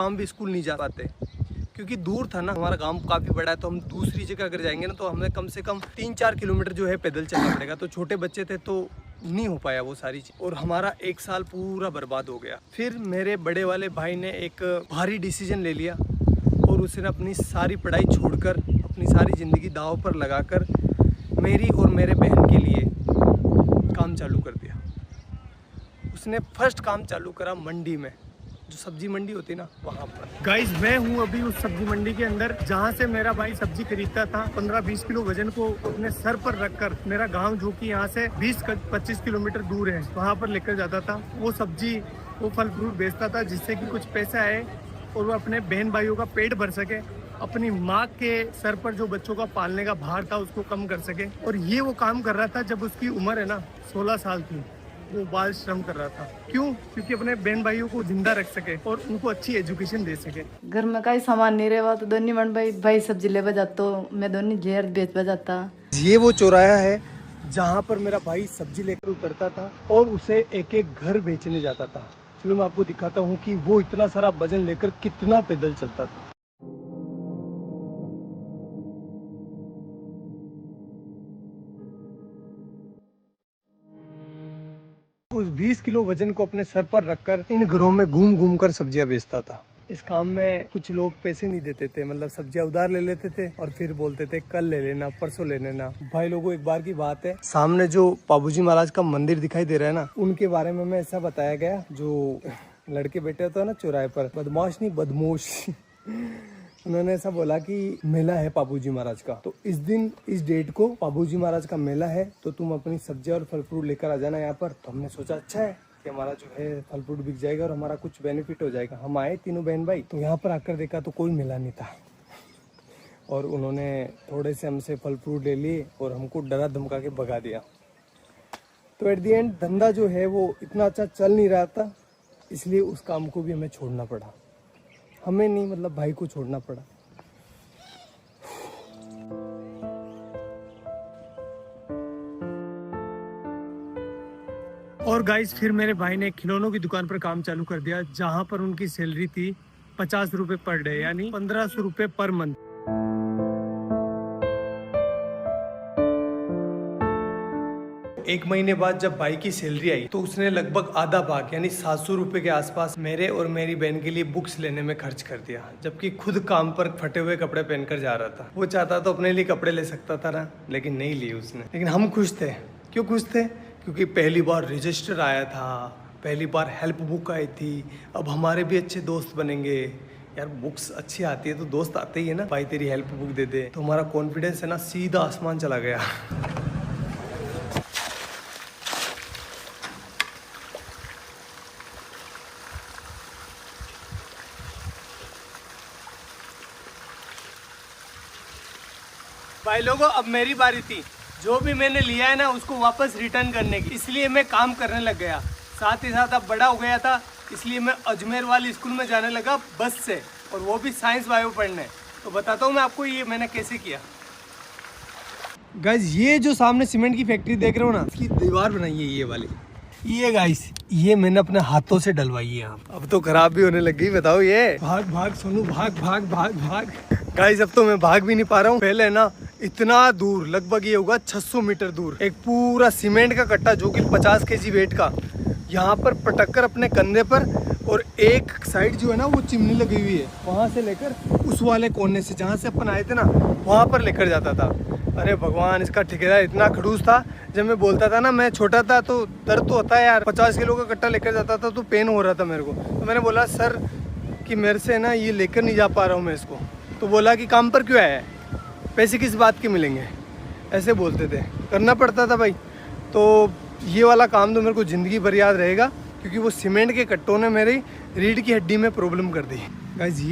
हम भी स्कूल नहीं जा पाते क्योंकि दूर था ना, हमारा गांव काफ़ी बड़ा है। तो हम दूसरी जगह अगर जाएंगे ना तो हमें कम से कम 3-4 किलोमीटर जो है पैदल चलना पड़ेगा। तो छोटे बच्चे थे तो नहीं हो पाया वो सारी चीज़, और हमारा 1 साल पूरा बर्बाद हो गया। फिर मेरे बड़े वाले भाई ने एक भारी डिसीजन ले लिया और उसने अपनी सारी पढ़ाई छोड़कर, अपनी सारी ज़िंदगी दांव पर लगाकर मेरी और मेरे बहन के लिए काम चालू कर दिया। उसने फर्स्ट काम चालू करा मंडी में, जो सब्जी मंडी होती ना, वहाँ पर। गाइस, मैं हूँ अभी उस सब्जी मंडी के अंदर जहाँ से मेरा भाई सब्जी खरीदता था। 15-20 किलो वजन को अपने सर पर रखकर मेरा गांव, जो कि यहाँ से 20-25 किलोमीटर दूर है, वहाँ पर लेकर जाता था। वो सब्जी, वो फल फ्रूट बेचता था जिससे कि कुछ पैसे आए और वो अपने बहन भाइयों का पेट भर सके, अपनी माँ के सर पर जो बच्चों का पालने का भार था उसको कम कर सके। और ये वो काम कर रहा था जब उसकी उम्र है ना 16 साल थी। वो बाल श्रम कर रहा था। क्यों? क्योंकि अपने बहन भाइयों को जिंदा रख सके और उनको अच्छी एजुकेशन दे सके। घर में कई सामान नहीं रहा तो दोनों मन भाई सब्जी ले जाता, मैं दोनों जेर बेच जाता। ये वो चौराहा है जहाँ पर मेरा भाई सब्जी लेकर उतरता था और उसे एक एक घर बेचने जाता था। चलो मैं आपको दिखाता हूँ कि वो इतना सारा वजन लेकर कितना पैदल चलता था। उस 20 किलो वजन को अपने सर पर रखकर इन घरों में घूम घूम कर सब्जियां बेचता था। इस काम में कुछ लोग पैसे नहीं देते थे, मतलब सब्जियां उधार ले लेते थे और फिर बोलते थे कल ले लेना, परसों ले लेना। भाई लोगों, एक बार की बात है, सामने जो पाबूजी महाराज का मंदिर दिखाई दे रहा है ना, उनके बारे में ऐसा बताया गया, जो लड़के बैठे होते हैं ना चौराहे पर, बदमाश नहीं बदमोश, उन्होंने ऐसा बोला कि मेला है पाबूजी महाराज का, तो इस दिन इस डेट को पाबूजी महाराज का मेला है, तो तुम अपनी सब्जियां और फल फ्रूट लेकर आ जाना यहाँ पर। तो हमने सोचा अच्छा है कि हमारा जो है फल फ्रूट बिक जाएगा और हमारा कुछ बेनिफिट हो जाएगा। हम आए तीनों बहन भाई, तो यहाँ पर आकर देखा तो कोई मेला नहीं था और उन्होंने थोड़े से हमसे फल फ्रूट ले लिए और हमको डरा धमका के भगा दिया। तो एट दी एंड धंधा जो है वो इतना अच्छा चल नहीं रहा था, इसलिए उस काम को भी हमें छोड़ना पड़ा। हमें नहीं, मतलब भाई को छोड़ना पड़ा। और गाइस, फिर मेरे भाई ने खिलौनों की दुकान पर काम चालू कर दिया, जहां पर उनकी सैलरी थी 50 रुपए पर डे, यानी 1500 रुपए पर मंथ। एक महीने बाद जब भाई की सैलरी आई तो उसने लगभग आधा भाग यानी 700 रुपए के आसपास मेरे और मेरी बहन के लिए बुक्स लेने में खर्च कर दिया, जबकि खुद काम पर फटे हुए कपड़े पहनकर जा रहा था। वो चाहता तो अपने लिए कपड़े ले सकता था ना, लेकिन नहीं लिए उसने। लेकिन हम खुश थे। क्यों खुश थे? क्योंकि पहली बार रजिस्टर आया था, पहली बार हेल्प बुक आई थी, अब हमारे भी अच्छे दोस्त बनेंगे। यार बुक्स अच्छी आती है तो दोस्त आते ही है ना, भाई तेरी हेल्प बुक दे दे, तो हमारा कॉन्फिडेंस है ना सीधा आसमान चला गया। भाई लोगों, अब मेरी बारी थी। जो भी मैंने लिया है ना उसको वापस रिटर्न करने की, इसलिए मैं काम करने लग गया। साथ ही साथ अब बड़ा हो गया था, इसलिए मैं अजमेर वाली स्कूल में जाने लगा बस से, और वो भी साइंस बायो पढ़ने। तो बताता हूँ मैं आपको ये मैंने कैसे किया। गाइस, ये जो सामने सीमेंट की फैक्ट्री देख रहे हो ना, इसकी दीवार बनाई है ये वाली। ये गाइस, ये मैंने अपने हाथों से डलवाई है। अब तो खराब भी होने लगी, बताओ। ये भाग भाग सोनू, भाग भाग भाग भाग। गाइस, अब तो मैं भाग भी नहीं पा रहा हूँ। पहले ना इतना दूर, लगभग ये होगा 600 मीटर दूर, एक पूरा सीमेंट का कट्टा जो कि 50 kg वेट का, यहाँ पर पटक कर अपने कंधे पर, और एक साइड जो है ना वो चिमनी लगी हुई है, वहाँ से लेकर उस वाले कोने से जहाँ से अपन आए थे ना वहाँ पर लेकर जाता था। अरे भगवान, इसका ठेकेदार इतना खड़ूस था। जब मैं बोलता था ना, मैं छोटा था तो दर्द तो होता है यार, 50 किलो का कट्टा लेकर जाता था तो पेन हो रहा था मेरे को। तो मैंने बोला सर कि मेरे से ना ये लेकर नहीं जा पा रहा हूँ मैं इसको। तो बोला कि काम पर क्यों आया है, पैसे किस बात के मिलेंगे, ऐसे बोलते थे। करना पड़ता था भाई। तो ये वाला काम तो मेरे को ज़िंदगी भर याद रहेगा, क्योंकि वो सीमेंट के कट्टों ने मेरी रीढ़ की हड्डी में प्रॉब्लम कर दी। गाइस, ये